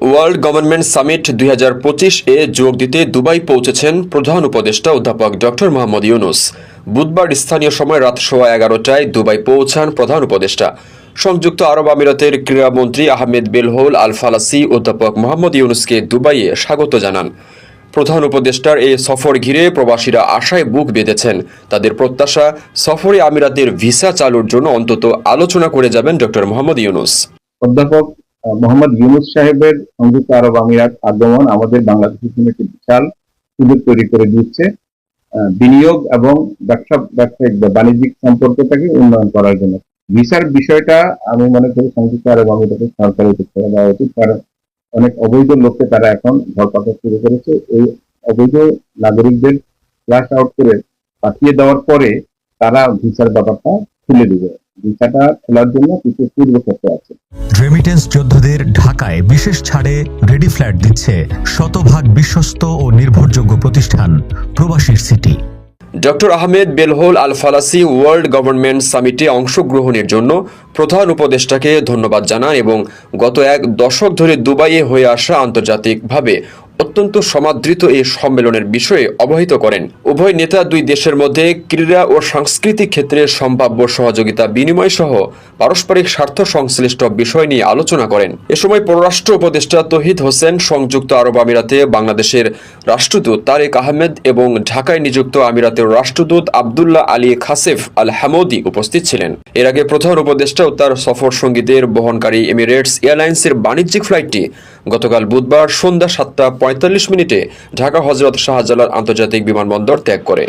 World government summit 2025-এ যোগ দিতে Dubai পৌঁছেছেন প্রধান উপদেষ্টা অধ্যাপক ডক্টর মোহাম্মদ ইউনূস। বুধবার স্থানীয় সময় রাত 11:15টায় দুবাই পৌঁছান প্রধান উপদেষ্টা। সংযুক্ত আরব আমিরাতের ক্রীড়ামন্ত্রী আহমেদ বেলহৌল আল ফালাসি অধ্যাপক মোহাম্মদ ইউনূসকে দুবাইয়ে স্বাগত জানান। প্রধান উপদেষ্টার এই সফর ঘিরে প্রবাসীরা আশায় বুক বেঁধেছেন। তাদের প্রত্যাশা, সফরে আমিরাতের ভিসা চালুর জন্য অন্তত আলোচনা করে যাবেন ডক্টর মোহাম্মদ ইউনূস। অধ্যাপক মোহাম্মদ ইউনূস সাহেবের সংযুক্ত আরব আমিরাত আগমন আমাদের বাংলাদেশের জন্য একটি বিশাল সুযোগ তৈরি করে দিচ্ছে বিনিয়োগ এবং ব্যবসায়িক বাণিজ্যিক সম্পর্কটাকে উন্নয়ন করার জন্য। ভিসার বিষয়টা আমি মনে করি সংযুক্ত আরব আমিরাতের সরকারের ছেড়ে দেওয়া উচিত, কারণ অনেক অবৈধ লোককে তারা এখন ঘর পাঠা শুরু করেছে। এই অবৈধ নাগরিকদের ফ্ল্যাশ আউট করে পাঠিয়ে দেওয়ার পরে তারা ভিসার ব্যাপারটা খুলে দিবে। ভিসাটা খোলার জন্য কিছু পূর্ব শর্ত আছে। রেমিটেন্স যোদ্ধাদের ঢাকায় বিশেষ ছাড়ে রেডি ফ্ল্যাট দিচ্ছে শতভাগ বিশ্বস্ত ও নির্ভরযোগ্য প্রতিষ্ঠান প্রবাসীর সিটি। ডক্টর আহমেদ বেলহৌল আল ফালাসি ওয়ার্ল্ড গভর্নমেন্ট সামিটে অংশগ্রহণের জন্য প্রধান উপদেষ্টাকে ধন্যবাদ জানান এবং গত এক দশক ধরে দুবাইয়ে হয়ে আসা আন্তর্জাতিকভাবে অত্যন্ত সমাদৃত এই সম্মেলনের বিষয়ে অবহিত করেন। উভয় নেতা দুই দেশের মধ্যে ক্রীড়া ও সাংস্কৃতিক ক্ষেত্রে সম্ভাব্য সহযোগিতা বিনিময় সহ পারস্পরিক স্বার্থ সংশ্লিষ্ট বিষয় নিয়ে আলোচনা করেন। এ সময় পররাষ্ট্র উপদেষ্টা তৌহিদ হোসেন, সংযুক্ত আরব আমিরাতে বাংলাদেশের রাষ্ট্রদূত তারেক আহমেদ এবং ঢাকায় নিযুক্ত আমিরাতের রাষ্ট্রদূত আবদুল্লাহ আলী খাসেফ আল হামৌদি উপস্থিত ছিলেন। এর আগে প্রধান উপদেষ্টা ও তার সফর সঙ্গীদের বহনকারী এমিরেটস এয়ারলাইন্সের বাণিজ্যিক ফ্লাইটটি গতকাল বুধবার সন্ধ্যা 7:45 ঢাকা হজরত শাহজালাল আন্তর্জাতিক বিমানবন্দর ত্যাগ করে।